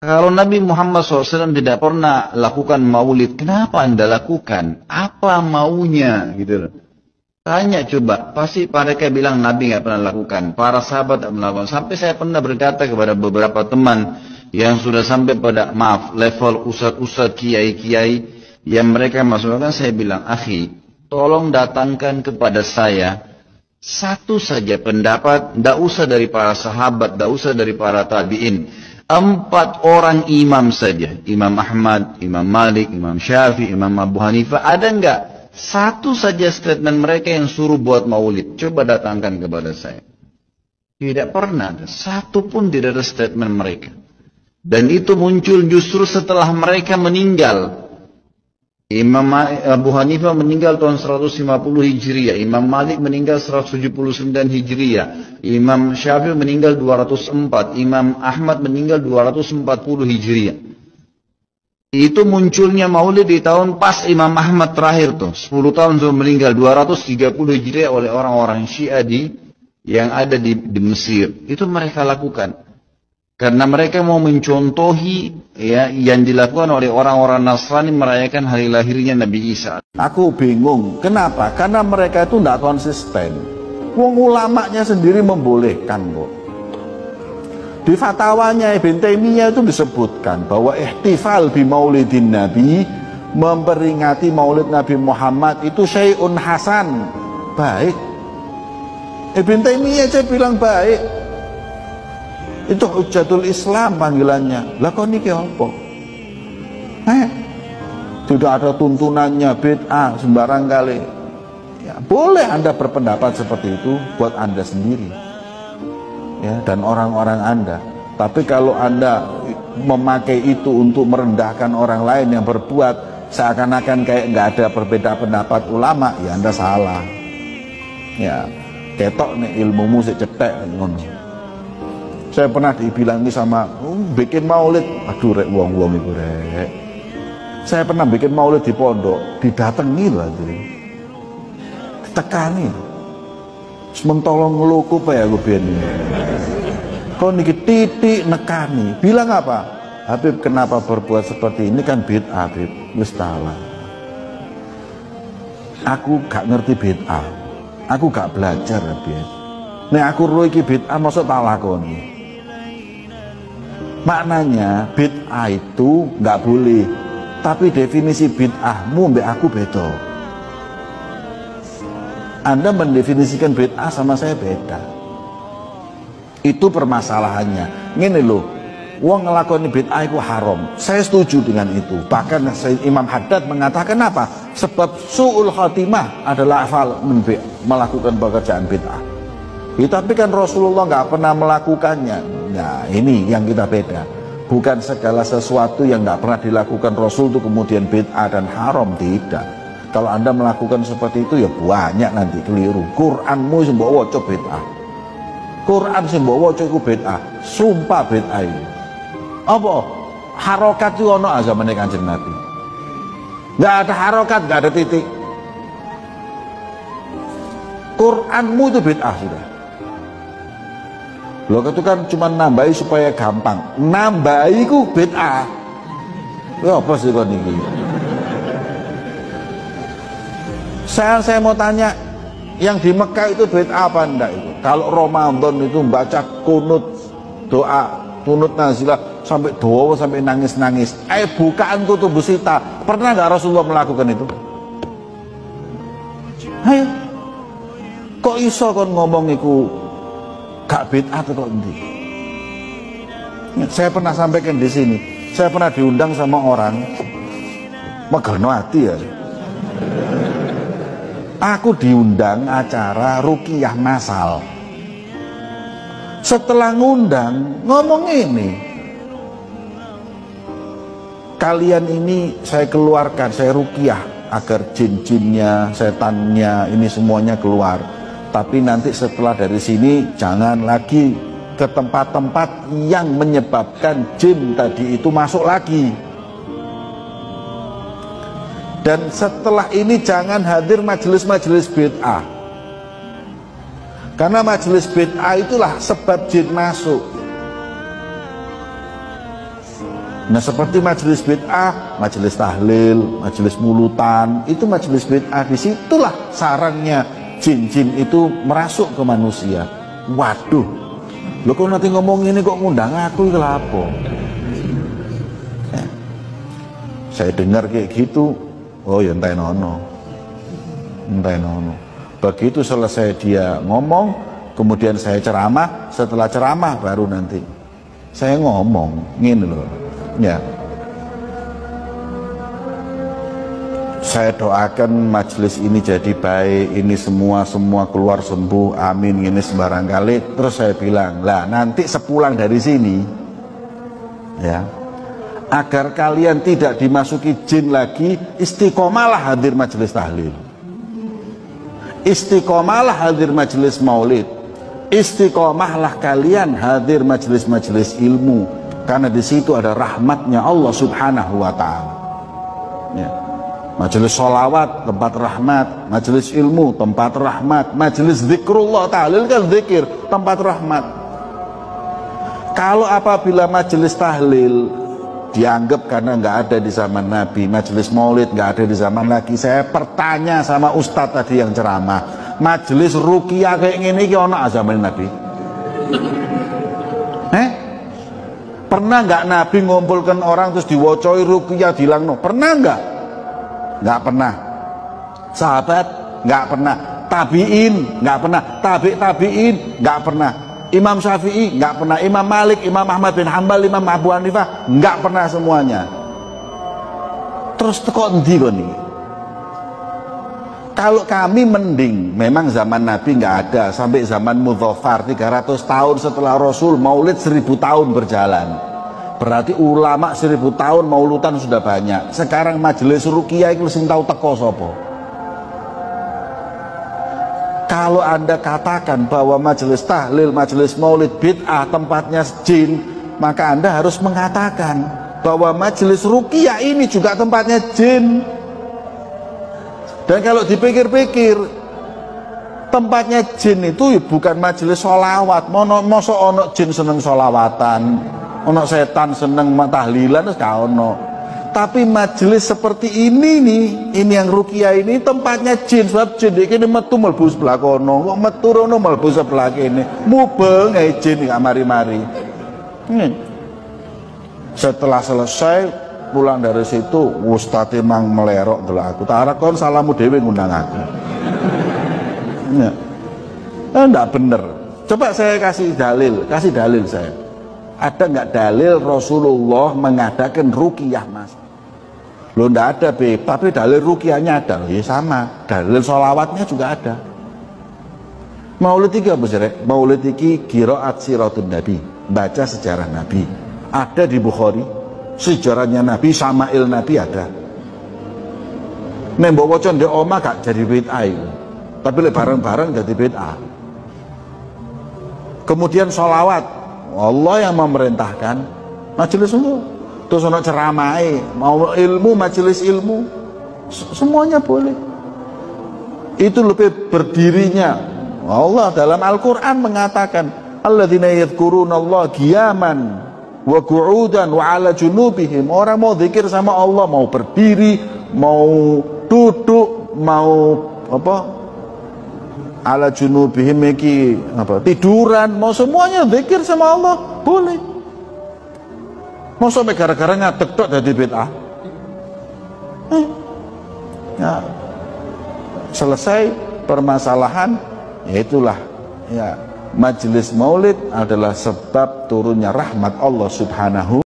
Kalau Nabi Muhammad SAW tidak pernah lakukan maulid, kenapa Anda lakukan? Apa maunya? Gitu loh. Tanya coba, pasti mereka bilang Nabi nggak pernah lakukan, para sahabat tidak melakukan. Sampai saya pernah berkata kepada beberapa teman yang sudah sampai pada level ustadz kiai yang mereka masukkan, saya bilang, akhi, tolong datangkan kepada saya satu saja pendapat, tidak usah dari para sahabat, tidak usah dari para tabiin. 4 orang imam saja, Imam Ahmad, Imam Malik, Imam Syafi'i, Imam Abu Hanifah, ada enggak? Satu saja statement mereka yang suruh buat maulid. Coba datangkan kepada saya. Tidak pernah ada. Satu pun tidak ada statement mereka. Dan itu muncul justru setelah mereka meninggal. Imam Abu Hanifah meninggal tahun 150 Hijriah. Imam Malik meninggal 179 Hijriah. Imam Syafi'i meninggal 204. Imam Ahmad meninggal 240 Hijriah. Itu munculnya maulid di tahun pas Imam Ahmad terakhir tuh. 10 tahun sebelum meninggal. 230 Hijriah oleh orang-orang Syiah yang ada di Mesir. Itu mereka lakukan. Karena mereka mau mencontohi ya yang dilakukan oleh orang-orang Nasrani merayakan hari lahirnya Nabi Isa. Aku bingung, kenapa? Karena mereka itu tidak konsisten. Wong ulamanya sendiri membolehkan kok. Di fatwanya Ibn Taimiyah itu disebutkan bahwa ihtifal bi maulidin Nabi, memperingati maulid Nabi Muhammad itu syai'un hasan, baik. Ibn Taimiyah saya bilang baik. Itu hujatul Islam panggilannya. Lah kok niki apa? Tidak ada tuntunannya bid'ah sembarang kali. Ya, boleh Anda berpendapat seperti itu buat Anda sendiri. Ya, dan orang-orang Anda. Tapi kalau Anda memakai itu untuk merendahkan orang lain yang berbuat seakan-akan kayak nggak ada berbeda pendapat ulama, ya Anda salah. Ya, ketok nih ilmumu sik cetek ngono. Saya pernah dibilangi sama bikin maulid, aduh rek wong-wong itu rek. Saya pernah bikin maulid di pondok, didatangi loh jadi, ditekani. Sementolong ngeluku apa ya gue biar kau niki titik nekani, bilang apa? Habib kenapa berbuat seperti ini kan bid'ah Habib, mustahil. Aku gak ngerti bid'ah, aku gak belajar Habib. Nek aku roh iki bid'ah maksud tak lakoni. Maknanya bid'ah itu nggak boleh, tapi definisi bid'ahmu mbak aku beda. Anda mendefinisikan bid'ah sama saya beda. Itu permasalahannya. Ngene loh, wong ngelakoni bid'ah itu haram. Saya setuju dengan itu. Bahkan Imam Haddad mengatakan apa? Sebab su'ul khatimah adalah melakukan pekerjaan bid'ah. Ya, tapi kan Rasulullah nggak pernah melakukannya. Nah ini yang kita beda. Bukan segala sesuatu yang nggak pernah dilakukan Rasul itu kemudian bid'ah dan haram, tidak. Kalau Anda melakukan seperti itu ya banyak nanti keliru. Quranmu sing mbok waca bid'ah. Quran sing mbok waca iku bid'ah. Sumpah bid'ah ini. Apa? Harokat itu ono zamane Kanjeng Nabi. Nggak ada harokat, nggak ada titik. Quranmu itu bid'ah sudah. Loh itu kan cuma nambahi supaya gampang. Nambahi ku bid'ah. Ya apa sih kok niki? Saya mau tanya, yang di Mekah itu bid'ah apa enggak itu? Kalau Ramadan itu baca kunut doa, kunut nazilah sampai doa sampai nangis-nangis. Bukaan kutubus sita. Pernah enggak Rasulullah melakukan itu? Ayo. Kok iso kon ngomong iku gak bid'ah atau kok endi? Saya pernah sampaikan di sini. Saya pernah diundang sama orang megerno hati ya. Aku diundang acara ruqyah masal. Setelah ngundang ngomong ini, kalian ini saya keluarkan, saya ruqyah agar jin-jinnya, setannya ini semuanya keluar. Tapi nanti setelah dari sini jangan lagi ke tempat-tempat yang menyebabkan jin tadi itu masuk lagi. Dan setelah ini jangan hadir majelis-majelis bid'ah. Karena majelis bid'ah itulah sebab jin masuk. Nah seperti majelis bid'ah, majelis tahlil, majelis mulutan, itu majelis bid'ah. Disitulah sarangnya jin-jin itu merasuk ke manusia. Waduh, lo kok nanti ngomong ini kok ngundang aku itu apa? Saya dengar kayak gitu, oh ya entai nono. Begitu selesai dia ngomong, kemudian saya ceramah. Setelah ceramah baru nanti saya ngomong gini loh, ya. Saya doakan majelis ini jadi baik, ini semua keluar sembuh, amin. Ini sembarang kali. Terus saya bilang, lah nanti sepulang dari sini, ya, agar kalian tidak dimasuki jin lagi, istiqomalah hadir majelis tahlil, istiqomalah hadir majelis maulid, istiqomahlah kalian hadir majelis-majelis ilmu, karena di situ ada rahmatnya Allah Subhanahu wa Ta'ala. Ya. Majelis sholawat tempat rahmat, majelis ilmu tempat rahmat, majelis zikrullah, tahlil kan zikir, tempat rahmat. Kalau apabila majelis tahlil dianggap karena nggak ada di zaman Nabi, majelis maulid nggak ada di zaman lagi, saya bertanya sama ustadz tadi yang ceramah, majelis ruqyah kayak gini ki ono zaman Nabi? Pernah nggak Nabi ngumpulkan orang terus diwocoi ruqyah dilangno? Pernah nggak? Nggak pernah. Sahabat nggak pernah. Tabiin nggak pernah. Tabiin nggak pernah. Imam Syafi'i nggak pernah. Imam Malik, Imam Ahmad bin Hanbal, Imam Abu Hanifah nggak pernah semuanya. Terus kok endi kok nih? Kalau kami mending, memang zaman Nabi nggak ada, sampai zaman Mudhafar 300 tahun setelah Rasul, maulid 1000 tahun berjalan. Berarti ulama 1000 tahun maulutan sudah banyak. Sekarang majelis ruqyah itu sing tahu teko sapa? Kalau Anda katakan bahwa majelis tahlil, majelis maulid bid'ah tempatnya jin, maka Anda harus mengatakan bahwa majelis ruqyah ini juga tempatnya jin. Dan kalau dipikir-pikir, tempatnya jin itu bukan majelis sholawat. Mosok ono jin seneng sholawatan, ono setan seneng tahlilan, gak ono. Tapi majelis seperti ini nih, ini yang ruqyah ini tempatnya jin. Sebab jin ini metu mlebu sebelah kono, kok metu rono mlebu sebelah kene, mubeng ae jin gak mari-mari. Setelah selesai pulang dari situ, ustadz emang melerok dulu aku. Tarak kon salamu dewe ngundang aku. Ya. Enggak bener. Coba saya kasih dalil saya. Ada nggak dalil Rasulullah mengadakan ruqyah, Mas? Lo ndak ada, Beb, tapi dalil ruqyahnya ada. Ya sama, dalil sholawatnya juga ada. Maulid iki apa sih? Maulid iki qiraat siratun Nabi, baca sejarah Nabi. Ada di Bukhari. Sejarahnya Nabi, Syama'il Nabi ada. Nembok wocon di omah gak jadi bid'ah itu. Tapi bareng-bareng jadi bid'ah. Kemudian sholawat, Allah yang memerintahkan. Majelis itu terus ono ceramai, mau ilmu, majelis ilmu, semuanya boleh. Itu lebih berdirinya. Allah dalam Al-Quran mengatakan, alladzina yadhkurunallaha qiyaman wa qu'udan wa 'ala junubihim. Orang mau zikir sama Allah, mau berdiri, mau duduk, mau apa? 'Ala junubihim iki apa? Tiduran, mau semuanya zikir sama Allah, boleh. Mau sampai gara-gara ngadeg tok dadi bid'ah. Ya. Selesai permasalahan, ya itulah ya. Majelis maulid adalah sebab turunnya rahmat Allah Subhanahu